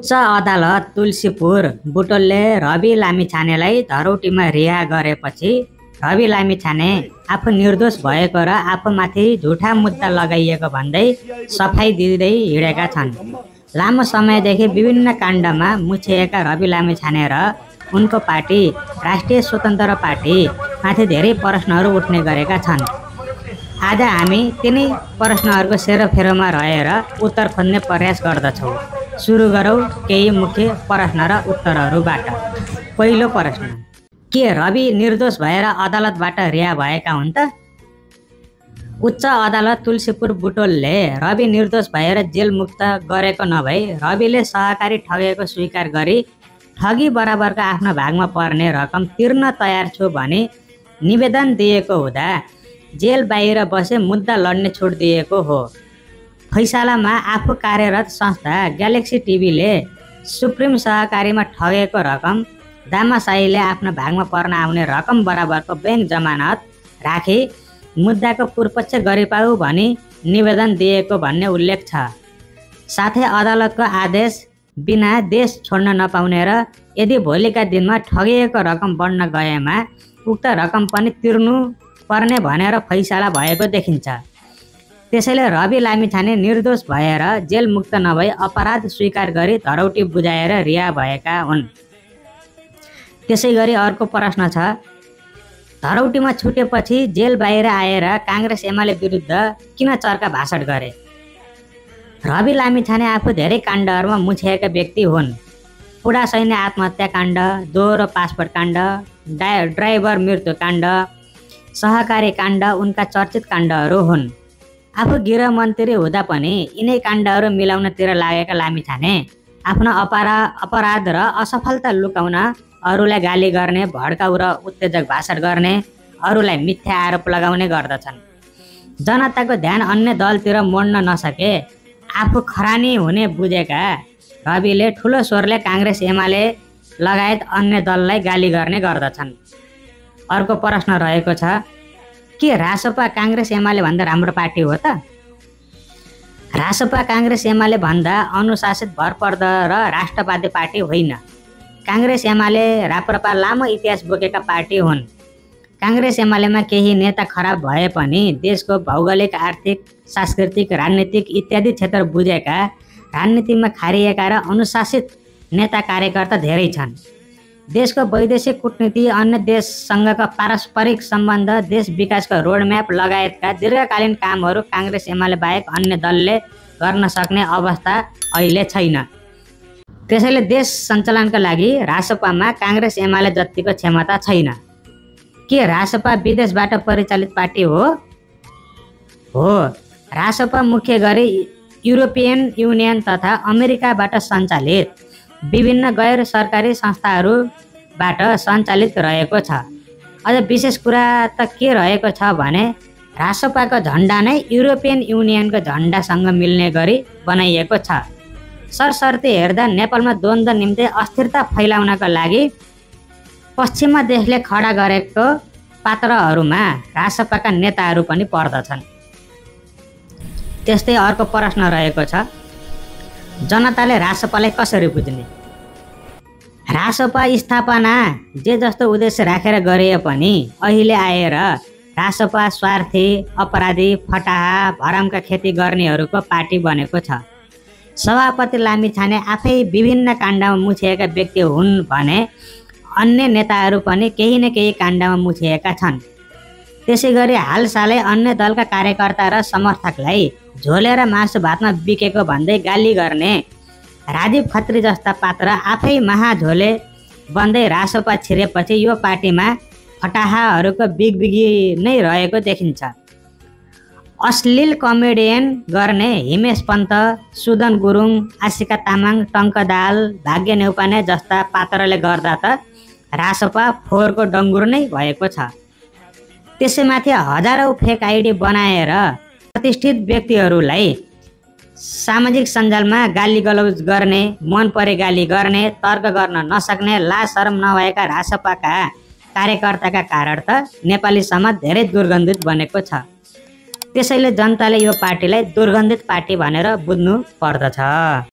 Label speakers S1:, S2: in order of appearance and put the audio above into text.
S1: उच्च अदालत तुलसीपुर बुटोलले रवि लामिछानेलाई धरौटीमा रिहा गरेपछि रवि लामिछाने आफू निर्दोष भएको र आफूमाथि झुठा मुद्दा लगाइएको भन्दै सफाई दिँदै हिँडेका छन्। लामो समयदेखि विभिन्न काण्डमा मुछिएका रवि लामिछाने र उनको पार्टी राष्ट्रिय स्वतन्त्र पार्टी माथि धेरै प्रश्नहरू उठ्ने गरेका छन्। आज हामी तिनै प्रश्नहरूको सेरोफेरोमा रहेर उत्तर खोज्ने प्रयास गर्दछौँ। सुरु गरौँ केही मुख्य प्रश्न र उत्तरहरूबाट। पहिलो प्रश्न, के रवि निर्दोष भएर अदालतबाट रिहा भएका हुन् त? उच्च अदालत तुलसीपुर बुटोलले रवि निर्दोष भएर जेलमुक्त गरेको नभई रविले सहकारी ठगेको स्वीकार गरी ठगी बराबरको आफ्नो भागमा पर्ने रकम तिर्न तयार छु भनी निवेदन दिएको हुँदा जेल बाहिर बसे मुद्दा लड्ने छुट दिएको हो। फैसलामा आफू कार्यरत संस्था ग्यालेक्सी टिभीले सुप्रिम सहकारीमा ठगेको रकम दामासाहीले आफ्नो भागमा पर्न आउने रकम बराबरको बैंक जमानत राखी मुद्दाको पूर्वपक्ष गरिपाऊ भनी निवेदन दिएको भन्ने उल्लेख छ। साथै अदालतको आदेश बिना देश छोड्न नपाउने र यदि भोलिका दिनमा ठगिएको रकम बढ्न गएमा उक्त रकम पनि तिर्नु पर्ने भनेर फैसला भएको देखिन्छ। त्यसैले रवि लामिछाने निर्दोष भएर जेल मुक्त नभई अपराध स्वीकार गरी धरौटी बुझाएर रिहा भएका हुन्। त्यसै गरी अर्को प्रश्न छ, धरौटीमा छुटेपछि जेल बाहिर आएर काङ्ग्रेस एमाले विरुद्ध किन चर्का भाषण गरे? रवि लामिछाने आफू धेरै काण्डहरूमा मुछिएका व्यक्ति हुन्। पुडा सैन्य आत्महत्या काण्ड, दोहोरो पासपोर्ट काण्ड, ड्राइभर मृत्यु काण्ड, सहकारी काण्ड उनका चर्चित काण्डहरू हुन्। आफू गृहमन्त्री हुँदा पनि यिनै काण्डहरू मिलाउनतिर लागेका लामिछाने आफ्नो अपराध र असफलता लुकाउन अरूलाई गाली गर्ने, भड्काउ र उत्तेजक भाषण गर्ने, अरूलाई मिथ्या आरोप लगाउने गर्दछन्। जनताको ध्यान अन्य दलतिर मोड्न नसके आफू खरानी हुने बुझेका रविले ठुलो स्वरले काङ्ग्रेस एमाले लगायत अन्य दललाई गाली गर्ने गर्दछन्। अर्को प्रश्न रहेको छ, के रासपा काङ्ग्रेस एमाले भन्दा राम्रो पार्टी हो त? रासपा काङ्ग्रेस एमाले भन्दा अनुशासित भरपर्दो र राष्ट्रवादी पार्टी होइन। काङ्ग्रेस एमाले राप्रपा लामो इतिहास बोकेका पार्टी हुन्। काङ्ग्रेस एमालेमा केही नेता खराब भए पनि देशको भौगोलिक, आर्थिक, सांस्कृतिक, राजनीतिक इत्यादि क्षेत्र बुझेका, राजनीतिमा खारिएका र अनुशासित नेता कार्यकर्ता धेरै छन्। देशको वैदेशिक कूटनीति, अन्य देशसँगका पारस्परिक सम्बन्ध, देश विकासको रोडम्याप लगायतका दीर्घकालीन कामहरू काङ्ग्रेस एमाले बाहेक अन्य दलले गर्न सक्ने अवस्था अहिले छैन। त्यसैले देश सञ्चालनका लागि रासपामा काङ्ग्रेस एमाले जतिको क्षमता छैन। के रासपा विदेशबाट परिचालित पार्टी हो? हो, रासपा मुख्य गरी युरोपियन युनियन तथा अमेरिकाबाट सञ्चालित विभिन्न गैर सरकारी संस्थाहरूबाट सञ्चालित रहेको छ। अझ विशेष कुरा त के रहेको छ भने रासपाको झन्डा नै युरोपियन युनियनको झन्डासँग मिल्ने गरी बनाइएको छ। सरसर्ती हेर्दा नेपालमा द्वन्द्व निम्ति अस्थिरता फैलाउनका लागि पश्चिमा देशले खडा गरेको पात्रहरूमा रासपाका नेताहरू पनि पर्दछन्। त्यस्तै अर्को प्रश्न रहेको छ, जनताले रासपालाई कसरी बुझ्ने? रासपा स्थापना जे जस्तो उद्देश्य राखेर गरिए पनि अहिले आएर रासपा स्वार्थी, अपराधी, फटाहा, भरमका खेती गर्नेहरूको पार्टी बनेको छ। सभापति लामिछाने आफै विभिन्न काण्डमा मुछिएका व्यक्ति हुन् भने अन्य नेताहरू पनि केही न केही काण्डमा मुछिएका छन्। त्यसै गरी हालसालै अन्य दलका कार्यकर्ता र समर्थकलाई झोलेर मासु भातमा बिकेको भन्दै गाली गर्ने राजीव खत्री जस्ता पात्र आफै महाझोले बन्दै रासपा छिरेपछि यो पार्टीमा फटाहाहरूको बिगबिगी नै रहेको देखिन्छ। अश्लील कमेडियन गर्ने हिमेश पन्त, सुदन गुरुङ, आशिका तामाङ, टङ्क दाहाल, भाग्य नेउपाने जस्ता पात्रले गर्दा त रासपा फोहोरको डङ्गुर नै भएको छ। त्यसैमाथि हजारौँ फेक आइडी बनाएर प्रतिष्ठित व्यक्तिहरूलाई सामाजिक सञ्जालमा गाली गलौज गर्ने, मन परे गाली गर्ने, तर्क गर्न नसक्ने, लाज शरम नभएका रासपाका कार्यकर्ताका कारण त नेपाली समाज धेरै दुर्गन्धित बनेको छ। त्यसैले जनताले यो पार्टीलाई दुर्गन्धित पार्टी भनेर बुझ्नु पर्दछ।